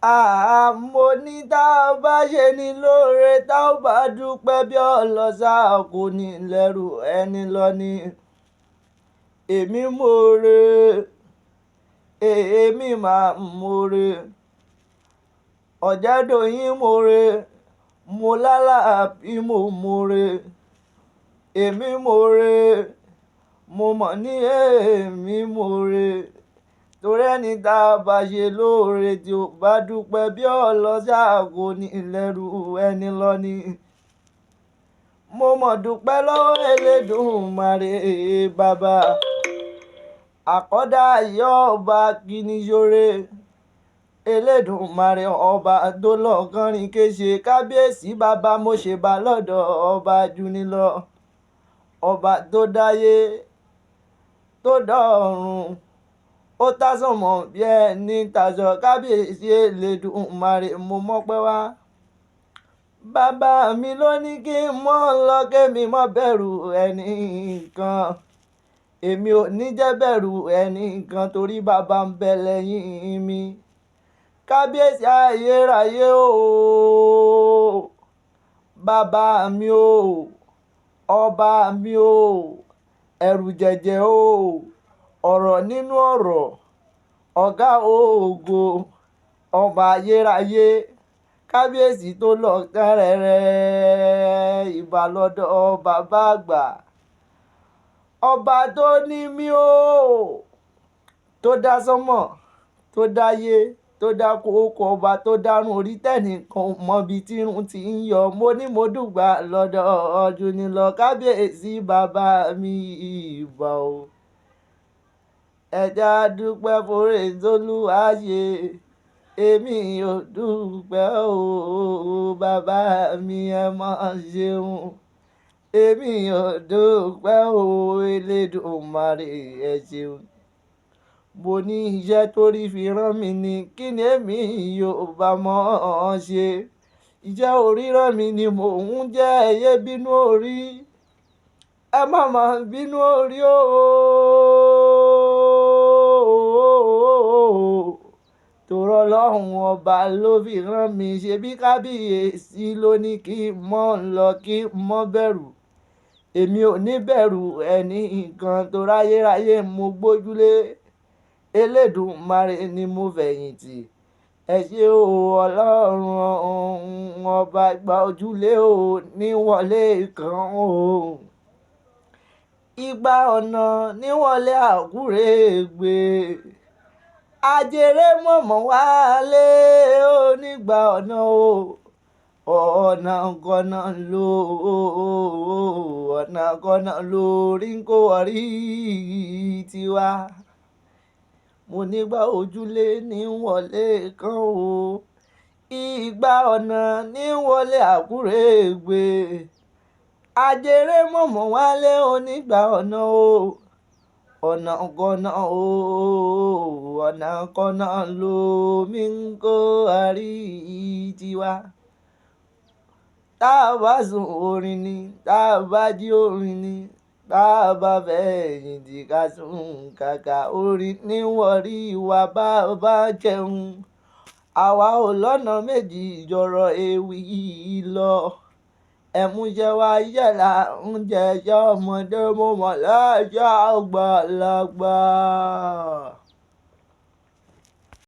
Mo ní tá a bá ṣe ni lóore tá ò bá dúpẹ́ bí ọlọ́ṣà kò ní lẹ́rù ẹni lọ ni. Èmi mọ̀ọ́re, èmi máa mọ̀ọ́re. Ọ̀jẹ̀dọ̀yìn mọ̀ọ́re, mo lálàbí mo mọ̀ọ́re. Èmi mọ̀ọ́re, mo mọ̀ ní èmi mọ̀ọ́re. Torí ẹni tá a bá ṣe lóore tí ò bá dúpẹ́ bí ọlọ́ṣà kò ní lẹ́rù ẹni lọ ni. Mo mọ̀ dúpẹ́ lọ́wọ́ Elédùmarè bàbá. Àkọ́dá ayé ọba kìíní ṣoore. Elédùmarè ọba tó lọ́kànrin kéṣe kábíyèsí bàbá mo ṣe bá lọ́dọ̀ ọba jùnilọ. Ọba tó dáyé tó dọ̀run ó tásánmọ̀ bí ẹni tàṣọ kábíyèsí Elédùmarè mo mọ́pẹ́ wá. Bàbá mi ló ní kí n mọ́ lọ kémi mọ́ bẹ̀rù ẹnìkan. Èmi ò ní jẹ́ bẹ̀rù ẹnìkan torí bàbá ń bẹ lẹ́yìn mi. Kábíyèsí ayérayé o, bàbá mi o, ọba mi o, ẹ̀rù jẹ̀jẹ̀ o, ọ̀rọ̀ nínú ọ̀rọ̀, ọ̀gá ògo, ọba ayérayé, kábíyèsí tó lọ kẹ́rẹ̀rẹ̀ ìbà lọ́dọ̀ bàbá àgbà. Ọba tó ní mí o, tó dá sánmọ̀, tó dáyé, tó dá kókó, ọba tó dárun orí tẹ́nìkan mọ̀bi tí irun ti ń yọ. Mo ní mo dùgbà lọ́dọ̀ Jùnilọ kábíyèsí bàbá mi ìbà o. Ẹja dúpẹ́ fóore t'Olúwa ṣe. Èmi ò dúpẹ́ o bàbá mi ẹ máa ṣeun. Èmi ò dúpẹ́ o Elédùmarè ẹ ṣeun. Mo ní iṣẹ́ torí fi rán mi ni kí ni èmi yóò bá mọ̀ ọ́n ṣe. Iṣẹ́ orí rán mi ni mò ń jẹ́ ẹyẹ bínú orí. Ẹ má mà bínú orí o. Torí Ọlọ́run ọba ló fi rán mi ṣe bí kábíyèsí ló ní kí n mọ́ lọ kí n mọ́ bẹ̀rù. Èmi ò ní bẹ̀rù ẹnìkan torí ayérayé mo gbójúlé. Elédùmarè ni mo fẹ̀yìntì. Ẹ ṣé o Ọlọ́run ọba gba ojúlé o níwọlé kan o. Ìgbà ọ̀nà níwọlé àkúrègbè. Ajere mọ̀mọ́ wálé onígbà ọ̀nà o. Ọ̀nà kọ̀nà ló ọ̀nà kọ̀nà lórí ń kó wọrí tiwa. Mo nígbà ojúlé ní wọlé kan o. Ìgbà ọ̀nà ní wọlé àkúrègbè. Ajere mọ̀mọ́ wálé onígbà ọ̀nà o. Ọ̀nà kọ̀nà o ọ̀nà kọ̀nà ló mi ń kó wọrí tiwa. Tá a bá sùn orin ni, tá a bá jí orin ni, tá a bá fẹ̀yìntì ká sùn kàkà orin ní wọ̀rí wa bá a bá jẹun. Àwa ò lọ́nà méjì jọ̀rọ̀ ewì lọ. Ẹ̀múṣẹ́ wa yẹ̀là ń jẹ́ ọmọdé mo mọ̀ láṣà àgbàlagbà.